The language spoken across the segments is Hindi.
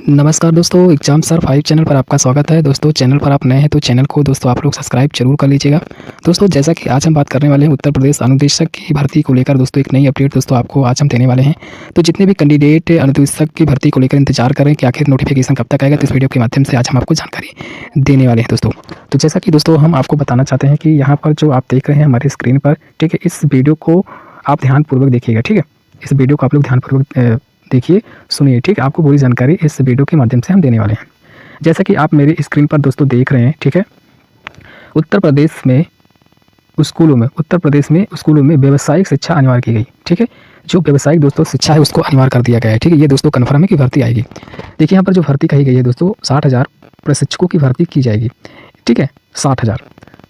नमस्कार दोस्तों, एग्जाम सर 5 चैनल पर आपका स्वागत है। दोस्तों चैनल पर आप नए हैं तो चैनल को दोस्तों आप लोग सब्सक्राइब जरूर कर लीजिएगा। दोस्तों जैसा कि आज हम बात करने वाले हैं उत्तर प्रदेश अनुदेशक की भर्ती को लेकर दोस्तों एक नई अपडेट दोस्तों आपको आज हम देने वाले हैं। तो जितने भी कैंडिडेट अनुदेशक की भर्ती को लेकर इंतजार कर रहे हैं कि आखिर नोटिफिकेशन कब तक आएगा, तो इस वीडियो के माध्यम से आज हम आपको जानकारी देने वाले हैं दोस्तों। तो जैसा कि दोस्तों हम आपको बताना चाहते हैं कि यहाँ पर जो आप देख रहे हैं हमारे स्क्रीन पर, ठीक है, इस वीडियो को आप ध्यानपूर्वक देखिएगा। ठीक है, इस वीडियो को आप लोग ध्यानपूर्वक देखिए, सुनिए। ठीक है, आपको पूरी जानकारी इस वीडियो के माध्यम से हम देने वाले हैं। जैसा कि आप मेरे स्क्रीन पर दोस्तों देख रहे हैं, ठीक है, उत्तर प्रदेश में स्कूलों में व्यावसायिक शिक्षा अनिवार्य की गई। ठीक है, जो व्यावसायिक दोस्तों शिक्षा है उसको अनिवार्य कर दिया गया है। ठीक है, ये दोस्तों कन्फर्म है कि भर्ती आएगी। देखिए यहाँ पर जो भर्ती कही गई है दोस्तों, 60,000 प्रशिक्षकों की भर्ती की जाएगी। ठीक है, 60,000।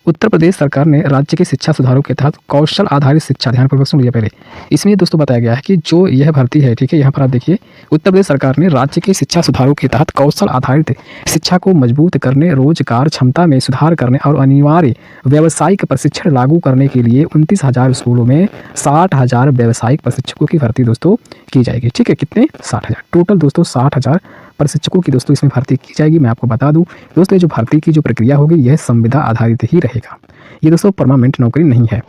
उत्तर प्रदेश सरकार ने राज्य के शिक्षा सुधारों के तहत कौशल आधारित शिक्षा, ध्यानपूर्वक सुनिए पहले, इसमें दोस्तों बताया गया है कि जो यह भर्ती है, ठीक है, यहाँ पर आप देखिए, उत्तर प्रदेश सरकार ने राज्य के शिक्षा सुधारों के तहत कौशल आधारित शिक्षा को मजबूत करने, रोजगार क्षमता में सुधार करने और अनिवार्य व्यावसायिक प्रशिक्षण लागू करने के लिए 29,000 स्कूलों में 60,000 व्यावसायिक प्रशिक्षकों की भर्ती दोस्तों की जाएगी। ठीक है, कितने? 60,000 टोटल दोस्तों, 60,000 प्रशिक्षकों की दोस्तों इसमें भर्ती की जाएगी। मैं आपको बता दूं दोस्तों, ये जो भर्ती की जो प्रक्रिया होगी यह संविदा आधारित ही रहेगा। ये दोस्तों परमानेंट नौकरी नहीं है।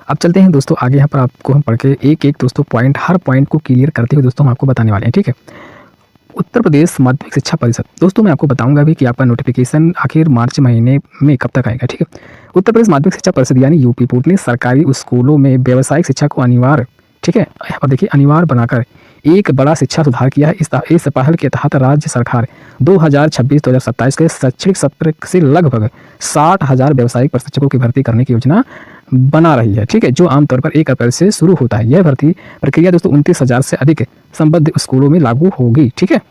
अब चलते हैं दोस्तों आगे। यहाँ पर आपको हम पढ़ के एक एक दोस्तों पॉइंट, हर पॉइंट को क्लियर करते हुए दोस्तों हम आपको बताने वाले हैं। ठीक है, उत्तर प्रदेश माध्यमिक शिक्षा परिषद, दोस्तों मैं आपको बताऊंगा भी कि आपका नोटिफिकेशन आखिर मार्च महीने में कब तक आएगा। ठीक है, उत्तर प्रदेश माध्यमिक शिक्षा परिषद यानी यूपी बोर्ड ने सरकारी स्कूलों में व्यावसायिक शिक्षा को अनिवार्य, ठीक है, यहाँ पर देखिए, अनिवार्य बनाकर एक बड़ा शिक्षा सुधार किया है। इस पहल के तहत राज्य सरकार 2026-2027 के शैक्षणिक सत्र से लगभग 60,000 व्यावसायिक प्रशिक्षकों की भर्ती करने की योजना बना रही है। ठीक है, जो आमतौर पर 1 अप्रैल से शुरू होता है। यह भर्ती प्रक्रिया दोस्तों 29,000 से अधिक संबद्ध स्कूलों में लागू होगी। ठीक है,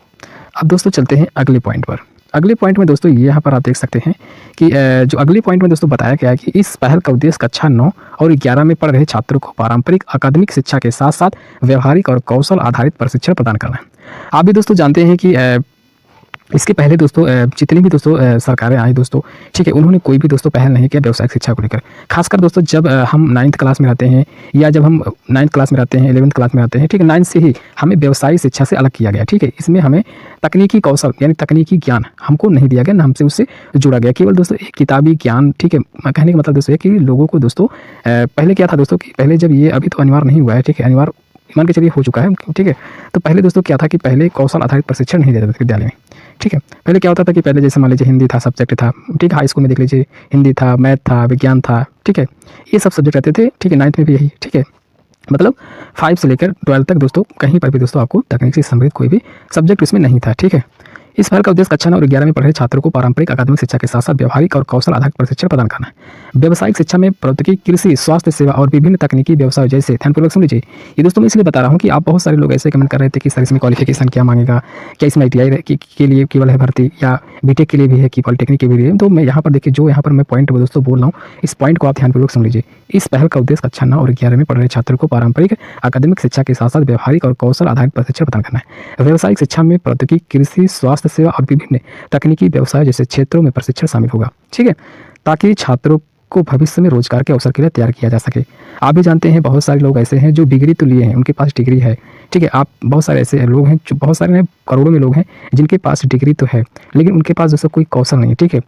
अब दोस्तों चलते हैं अगले पॉइंट पर। अगले पॉइंट में दोस्तों ये यहाँ पर आप देख सकते हैं कि जो अगले पॉइंट में दोस्तों बताया गया है कि इस पहल का उद्देश्य कक्षा 9 और 11 में पढ़ रहे छात्रों को पारंपरिक अकादमिक शिक्षा के साथ साथ व्यवहारिक और कौशल आधारित प्रशिक्षण प्रदान करना है। आप भी दोस्तों जानते हैं कि इसके पहले दोस्तों जितनी भी दोस्तों सरकारें आई दोस्तों, ठीक है, उन्होंने कोई भी दोस्तों पहल नहीं किया व्यावसायिक शिक्षा को लेकर। खासकर दोस्तों जब हम 9th क्लास में रहते हैं या जब हम 9th क्लास में रहते हैं, 11th क्लास में रहते हैं, ठीक है, 9 से ही हमें व्यवसायिक शिक्षा से अलग किया गया। ठीक है, इसमें हमें तकनीकी कौशल यानी तकनीकी ज्ञान हमको नहीं दिया गया, ना हमसे उससे जुड़ा गया, केवल दोस्तों एक किताबी ज्ञान। ठीक है, कहने का मतलब दोस्तों है कि लोगों को दोस्तों पहले क्या था दोस्तों कि पहले जब ये अभी तो अनिवार्य नहीं हुआ है, ठीक है, अनिवार्य मान के चलिए हो चुका है। ठीक है, तो पहले दोस्तों क्या था कि पहले कौशल आधारित प्रशिक्षण नहीं देते थे विद्यालय में। ठीक है, पहले क्या होता था कि पहले जैसे मान लीजिए हिंदी था, सब्जेक्ट था, ठीक है, हाई स्कूल में देख लीजिए हिंदी था, मैथ था, विज्ञान था, ठीक है, ये सब सब्जेक्ट रहते थे। ठीक है, 9th में भी यही। ठीक है, मतलब 5 से लेकर 12 तक दोस्तों कहीं पर भी दोस्तों आपको तकनीक से संबंधित कोई भी सब्जेक्ट इसमें नहीं था। ठीक है, इस पहल का उद्देश्य कक्षा 9 और 11 में पढ़ रहे छात्रों को पारंपरिक अकादमिक शिक्षा के साथ साथ व्यवहारिक और कौशल आधारित प्रशिक्षण प्रदान करना है। व्यावसायिक शिक्षा में प्रौद्योगिकी, कृषि, स्वास्थ्य सेवा और विभिन्न तकनीकी व्यवसाय जैसे, ध्यानपूर्वक सुन लीजिए, ये दोस्तों मैं इसलिए बता रहा हूँ कि आप बहुत सारे लोग ऐसे कमेंट कर रहे थे कि सर इसमें क्वालिफिकेशन क्या मांगेगा, क्या इसमें ITI के लिए केवल है भर्ती या बीटेक के लिए भी है कि पॉलिटेक्निक के भी है। तो मैं यहाँ पर देखिए, जो यहाँ पर मैं पॉइंट दोस्तों बोल रहा हूँ, इस पॉइंट को आप ध्यानपूर्वक सुन लीजिए। इस पहल का उद्देश्य कक्षा 9 और 11 में पढ़ रहे छात्रों को पारंपरिक अकादमिक शिक्षा के साथ साथ व्यवहारिक और कौशल आधारित प्रशिक्षण प्रदान करना है। व्यावसायिक शिक्षा में प्रौद्योगिकी, कृषि, स्वास्थ्य सेवा और विभिन्न तकनीकी व्यवसाय जैसे क्षेत्रों में प्रशिक्षण शामिल होगा। ठीक है, ताकि छात्रों को भविष्य में रोजगार के अवसर के लिए तैयार किया जा सके। आप भी जानते हैं बहुत सारे लोग ऐसे हैं जो डिग्री तो लिए हैं, उनके पास डिग्री है। ठीक है, आप बहुत सारे ऐसे लोग हैं, जो बहुत सारे करोड़ों में लोग हैं जिनके पास डिग्री तो है लेकिन उनके पास दोस्तों कोई कौशल नहीं है। ठीक है,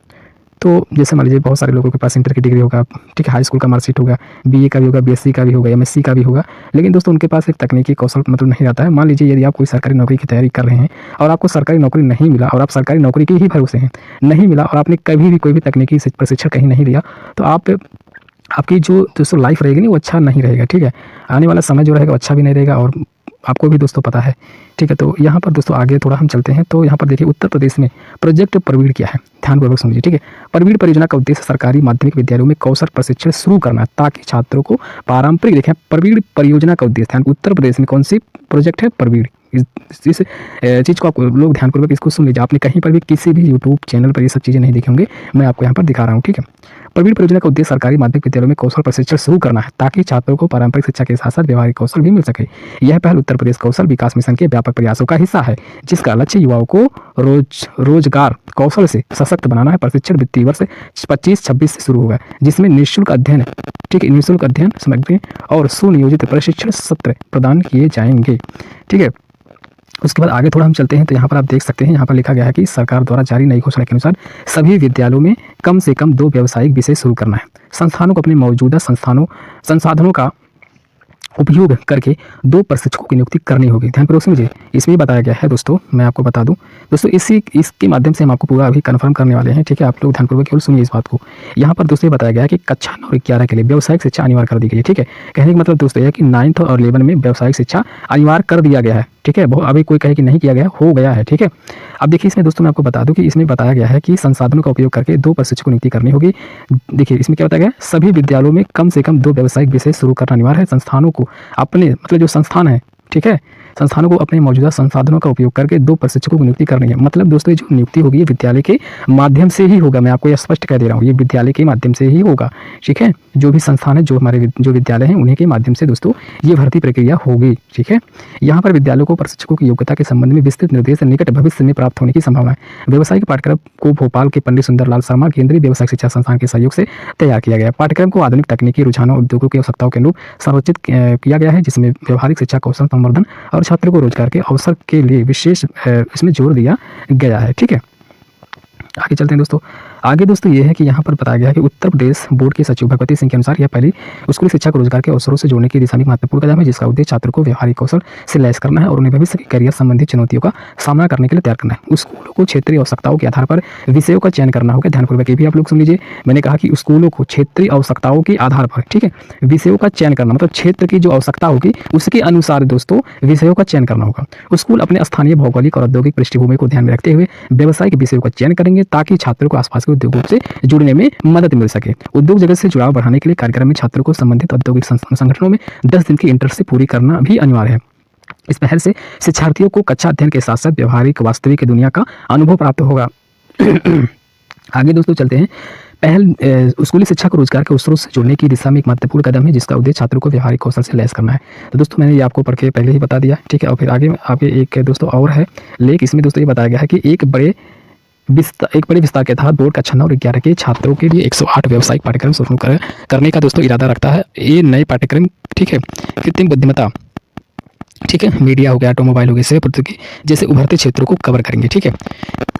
तो जैसे मान लीजिए बहुत सारे लोगों के पास इंटर की डिग्री होगा, ठीक है, हाई स्कूल का मार्कशीट होगा, BA का भी होगा, BSc का भी होगा, MSc का भी होगा, लेकिन दोस्तों उनके पास एक तकनीकी कौशल मतलब नहीं रहता है। मान लीजिए यदि आप कोई सरकारी नौकरी की तैयारी कर रहे हैं और आपको सरकारी नौकरी नहीं मिला और आप सरकारी नौकरी के ही भरोसे हैं, नहीं मिला और आपने कभी भी कोई भी तकनीकी प्रशिक्षण कहीं नहीं लिया, तो आपकी जो दोस्तों लाइफ रहेगी ना वो अच्छा नहीं रहेगा। ठीक है, आने वाला समय जो रहेगा अच्छा भी नहीं रहेगा और आपको भी दोस्तों पता है। ठीक है, तो यहाँ पर दोस्तों आगे थोड़ा हम चलते हैं। तो यहाँ पर देखिए उत्तर प्रदेश में प्रोजेक्ट प्रवीण क्या है, ध्यानपूर्वक समझिए। ठीक है, प्रवीण परियोजना का उद्देश्य सरकारी माध्यमिक विद्यालयों में कौशल प्रशिक्षण शुरू करना है ताकि छात्रों को पारंपरिक, देखें प्रवीण परियोजना का उद्देश्य ध्यान, उत्तर प्रदेश में कौन सी प्रोजेक्ट है? प्रवीण। इस चीज़ को आप लोग ध्यानपूर्वक इसको सुन लीजिए। आपने कहीं पर भी किसी भी यूट्यूब चैनल पर ये सब चीज़ें नहीं देखी होंगे, मैं आपको यहाँ पर दिखा रहा हूँ। ठीक है, प्रवीण परियोजना का उद्देश्य सरकारी माध्यमिक विद्यालयों में कौशल प्रशिक्षण शुरू करना है ताकि छात्रों को पारंपरिक शिक्षा के साथ साथ व्यवहारिक कौशल भी मिल सके। यह पहल उत्तर प्रदेश कौशल विकास मिशन के व्यापक प्रयासों का हिस्सा है जिसका लक्ष्य युवाओं को रोजगार कौशल से सशक्त बनाना है। प्रशिक्षण वित्तीय वर्ष 25-26 से शुरू होगा जिसमें निःशुल्क अध्ययन, ठीक है, निःशुल्क अध्ययन सामग्री और सुनियोजित प्रशिक्षण सत्र प्रदान किए जाएंगे। ठीक है, उसके बाद आगे थोड़ा हम चलते हैं तो यहाँ पर आप देख सकते हैं, यहाँ पर लिखा गया है कि सरकार द्वारा जारी नई घोषणा के अनुसार सभी विद्यालयों में कम से कम 2 व्यावसायिक विषय शुरू करना है। संस्थानों को अपने मौजूदा संसाधनों का उपयोग करके 2 प्रशिक्षकों की नियुक्ति करनी होगी। ध्यानपूर्वक समझिए, इसमें बताया गया है दोस्तों, मैं आपको बता दूं दोस्तों, इसके माध्यम से हम आपको पूरा अभी कन्फर्म करने वाले हैं, ठीक है। आप लोग ध्यानपूर्वक केवल सुनिए इस बात को। यहाँ पर दोस्तों बताया गया है कि कक्षा 9 और 11 के लिए व्यावसायिक शिक्षा अनिवार्य कर दी गई है, ठीक है। कहने का मतलब दोस्तों यह है कि 9th और 11 में व्यावसायिक शिक्षा अनिवार्य कर दिया गया है, ठीक है। अभी कोई कहे कि नहीं किया गया, हो गया है, ठीक है। अब देखिए इसमें दोस्तों मैं आपको बता दूं कि इसमें बताया गया है कि संसाधनों का उपयोग करके 2 प्रशिक्षकों की नियुक्ति करनी होगी। देखिए इसमें क्या बताया गया है, सभी विद्यालयों में कम से कम 2 व्यावसायिक विषय शुरू करना अनिवार्य है। संस्थानों को अपने मतलब जो संस्थान है, ठीक है, संस्थानों को अपने मौजूदा संसाधनों का उपयोग करके 2 प्रशिक्षकों की नियुक्ति करनी है। मतलब दोस्तों ये जो नियुक्ति होगी ये विद्यालय के माध्यम से ही होगा, मैं आपको यह स्पष्ट कह दे रहा हूँ, ये विद्यालय के माध्यम से ही होगा, ठीक है। जो भी संस्थान है, जो हमारे जो विद्यालय हैं, उन्हीं के माध्यम से दोस्तों ये भर्ती प्रक्रिया होगी, ठीक है। यहाँ पर विद्यालयों को प्रशिक्षकों की योग्यता के संबंध में विस्तृत निर्देश निकट भविष्य में प्राप्त होने की संभावना है। व्यावसायिक पाठ्यक्रम को भोपाल के पंडित सुंदरलाल शर्मा केंद्रीय व्यावसायिक शिक्षा संस्थान के सहयोग से तैयार किया गया है। पाठ्यक्रम को आधुनिक तकनीकी रुझानों और उद्योगों की आवश्यकताओं के अनुरूप संरचित किया गया है, जिसमें व्यवहारिक शिक्षा, कौशल संवर्धन और छात्रों को रोजगार के अवसर के लिए विशेष इसमें जोर दिया गया है, ठीक है। आगे चलते हैं दोस्तों। आगे दोस्तों ये है कि यहाँ पर बताया गया है कि उत्तर प्रदेश बोर्ड के सचिव भगवती सिंह के अनुसार यह पहली स्कूली शिक्षा को रोजगार के अवसरों से जोड़ने की दिशा में महत्वपूर्ण कदम है, जिसका उद्देश्य छात्रों को व्यवहारिक कौशल से लैस करना है और उन्हें भविष्य के करियर संबंधी चुनौतियों का सामना करने के लिए तैयार करना है। स्कूलों को क्षेत्रीय आवश्यकताओं के आधार पर विषयों का चयन करना होगा। ध्यानपूर्वक ये भी आप लोग सुन लीजिए, मैंने कहा कि स्कूलों को क्षेत्रीय आवश्यकताओं के आधार पर, ठीक है, विषयों का चयन करना, मतलब क्षेत्र की जो आवश्यकता होगी उसके अनुसार दोस्तों विषयों का चयन करना होगा। स्कूल अपने स्थानीय भौगोलिक और औद्योगिक पृष्ठभूमि को ध्यान में रखते हुए व्यावसायिक विषयों का चयन करेंगे, ताकि छात्रों को आसपास के उद्योगों से जुड़ने में मदद मिल सके। उद्योग जगत से जुड़ाव बढ़ाने के लिए कार्यक्रम में छात्रों को संबंधित औद्योगिक संगठनों में 10 दिन की इंटर्नशिप पूरी करना भी अनिवार्य है। इस पहल से शिक्षार्थियों को कक्षा अध्ययन के साथ साथ व्यवहारिक वास्तविक दुनिया का अनुभव प्राप्त होगा। आगे दोस्तों चलते हैं। पहल स्कूली शिक्षा को रोजगार के अवसरों से जोड़ने की दिशा में एक महत्वपूर्ण कदम है, जिसका उद्देश्य छात्रों को व्यवहारिक कौशल से लैस करना है। तो दोस्तों मैंने ये आपको पढ़ के पहले ही बता दिया, ठीक है। और फिर आगे एक दोस्तों और है लेख, इसमें दोस्तों ये बताया गया है कि एक बड़े विस्तार के तहत बोर्ड कक्षा 9 और 11 के छात्रों के लिए 108 व्यावसायिक पाठ्यक्रम शुरू करने का दोस्तों इरादा रखता है। ये नए पाठ्यक्रम, ठीक है, कृत्रिम बुद्धिमत्ता, ठीक है, मीडिया हो गया, ऑटोमोबाइल हो गया, सेवा प्रौद्योगिकी जैसे उभरते क्षेत्रों को कवर करेंगे, ठीक है।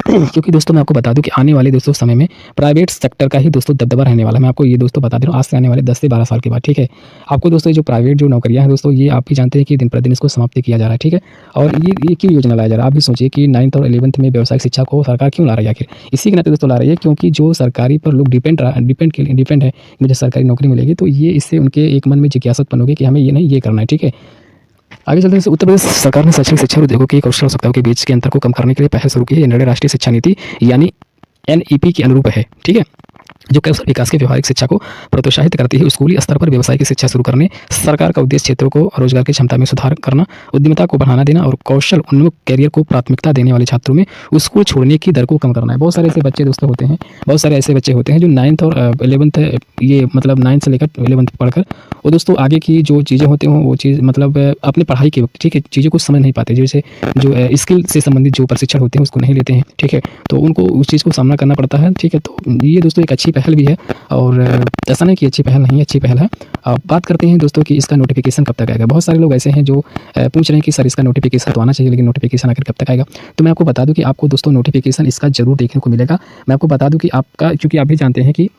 क्योंकि दोस्तों मैं आपको बता दूं कि आने वाले दोस्तों समय में प्राइवेट सेक्टर का ही दोस्तों दबदबा रहने वाला है। मैं आपको ये दोस्तों बता दे रहा हूँ, आज से आने वाले 10 से 12 साल के बाद, ठीक है। आपको दोस्तों जो प्राइवेट जो नौकरियां हैं दोस्तों, ये आप भी जानते हैं कि दिन प्रतिदिन इसको समाप्त किया जा रहा है, ठीक है। और ये क्यों योजना लाया जा रहा है, आप भी सोचिए कि 9th और 11th में व्यावसायिक शिक्षा को सरकार क्यों ला रही है आखिर। इसी के नाते दोस्तों ला रही है क्योंकि जो सरकारी पर लोग डिपेंड है, मुझे सरकारी नौकरी मिलेगी, तो ये इससे उनके एक मन में जिज्ञासा उत्पन्न होगी कि हमें ये नहीं ये करना है, ठीक है। आगे चलते हैं। उत्तर प्रदेश सरकार ने शैक्षणिक शिक्षा और उद्योगों की कौशल आवश्यकताओं के बीच के अंतर को कम करने के लिए पहल शुरू की है। ये निर्णय राष्ट्रीय शिक्षा नीति यानी NEP के अनुरूप है, ठीक है, जो कौशल विकास के व्यवहारिक शिक्षा को प्रोत्साहित करती है। स्कूली स्तर पर व्यावसायिक शिक्षा शुरू करने सरकार का उद्देश्य क्षेत्रों को रोजगार की क्षमता में सुधार करना, उद्यमिता को बढ़ावा देना और कौशल उन्मुख कैरियर को प्राथमिकता देने वाले छात्रों में स्कूल छोड़ने की दर को कम करना है। बहुत सारे ऐसे बच्चे दोस्तों होते हैं, बहुत सारे ऐसे बच्चे होते हैं जो 9th और 11th, ये मतलब 9th से लेकर 11th पढ़कर वो दोस्तों आगे की जो चीज़ें होती हैं वो चीज़ मतलब अपने पढ़ाई के वक्त, ठीक है, चीज़ों को समझ नहीं पाते, जैसे जो स्किल से संबंधित जो प्रशिक्षण होते हैं उसको नहीं लेते हैं, ठीक है, तो उनको उस चीज़ को सामना करना पड़ता है, ठीक है। तो ये दोस्तों एक अच्छी पहल भी है, और ऐसा नहीं कि अच्छी पहल नहीं है, अच्छी पहल है। अब बात करते हैं दोस्तों कि इसका नोटिफिकेशन कब तक आएगा। बहुत सारे लोग ऐसे हैं जो पूछ रहे हैं कि सर इसका नोटिफिकेशन तो आना चाहिए, लेकिन नोटिफिकेशन आखिर कब तक आएगा। तो मैं आपको बता दूं कि आपको दोस्तों नोटिफिकेशन इसका जरूर देखने को मिलेगा। मैं आपको बता दूं कि आपका, क्योंकि आप भी जानते हैं कि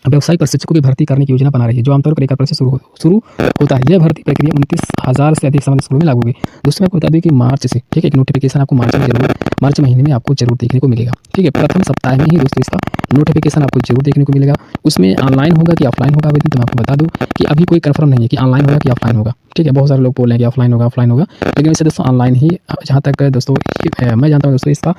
व्यवसायिक प्रशिक्षकों की भर्ती करने की योजना बना रही है, जो आमतौर पर 1 अप्रैल से शुरू होता है। यह भर्ती प्रक्रिया 29,000 से अधिक समस्त स्कूलों में लागू होगी। दोस्तों मैं आपको बता दूं कि मार्च से, ठीक है, एक नोटिफिकेशन आपको मार्च महीने में आपको जरूर देखने को मिलेगा, ठीक है। प्रथम सप्ताह में ही दोस्तों इसका नोटिफिकेशन आपको जरूर देखने को मिलेगा। उसमें ऑनलाइन होगा कि ऑफलाइन होगा आवेदन, तो मैं आपको बता दूं कि अभी कोई कंफर्म नहीं है कि ऑनलाइन होगा कि ऑफलाइन होगा, ठीक है। बहुत सारे लोग बोल रहे हैं कि ऑफलाइन होगा, लेकिन वैसे दोस्तों ऑनलाइन ही, जहाँ तक दोस्तों मैं जानता हूँ दोस्तों, इसका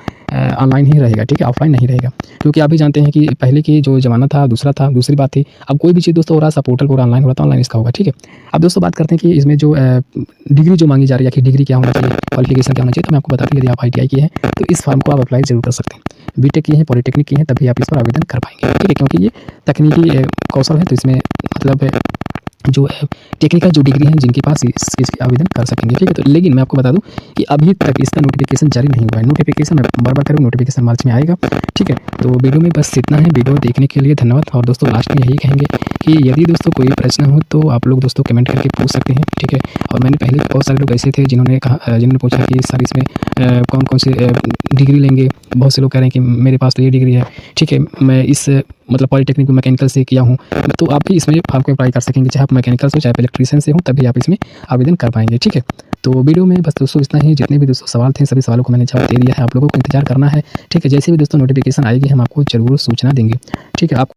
ऑनलाइन ही रहेगा, ठीक है, ऑफलाइन नहीं रहेगा। क्योंकि आप भी जानते हैं कि पहले की जो जमाना था दूसरी बात थी। अब कोई भी चीज़ दोस्तों हो रहा है, पोर्टल पूरा ऑनलाइन हो रहा था, ऑनलाइन इसका होगा, ठीक है। अब दोस्तों बात करते हैं कि इसमें जो डिग्री जो मांगी जा रही है कि डिग्री क्या होना चाहिए, क्वालिफिकेशन क्या होना चाहिए। तो मैं आपको बता दूं यदि आप ITI की है तो इस फॉर्म को आप अप्लाई जरूर कर सकते हैं। BTech की है, पॉलिटेक्निक की है, तभी आप इस पर आवेदन कर पाएंगे, ठीक है, क्योंकि ये तकनीकी कौशल है, तो इसमें मतलब जो है टेक्निकल जो डिग्री हैं जिनके पास इसके आवेदन कर सकेंगे, ठीक है। तो लेकिन मैं आपको बता दूं कि अभी तक इसका नोटिफिकेशन जारी नहीं हुआ है। नोटिफिकेशन मैं बार-बार करूँ, नोटिफिकेशन मार्च में आएगा, ठीक है। तो वीडियो में बस इतना है। वीडियो देखने के लिए धन्यवाद। और दोस्तों लास्ट में यही कहेंगे कि यदि दोस्तों कोई प्रश्न हो तो आप लोग दोस्तों कमेंट करके पूछ सकते हैं, ठीक है। और मैंने पहले बहुत सारे लोग ऐसे थे जिन्होंने पूछा कि सर इसमें कौन-कौन से डिग्री लेंगे। बहुत से लोग कह रहे हैं कि मेरे पास तो ये डिग्री है, ठीक है, मैं इस मतलब पॉलिटेक्निक मैकेनिकल से किया हूँ, तो आप भी इसमें फॉर्म को अप्लाई कर सकेंगे। चाहे आप मैकेनिकल से हो, चाहे आप इलेक्ट्रीशियन से हो, तभी आप इसमें आवेदन कर पाएंगे, ठीक है। तो वीडियो में बस दोस्तों इतना ही। जितने भी दोस्तों सवाल थे सभी सवालों को मैंने जवाब दे दिया है। आप लोगों को इंतजार करना है, ठीक है। जैसे भी दोस्तों नोटिफिकेशन आएगी हम आपको ज़रूर सूचना देंगे, ठीक है। आप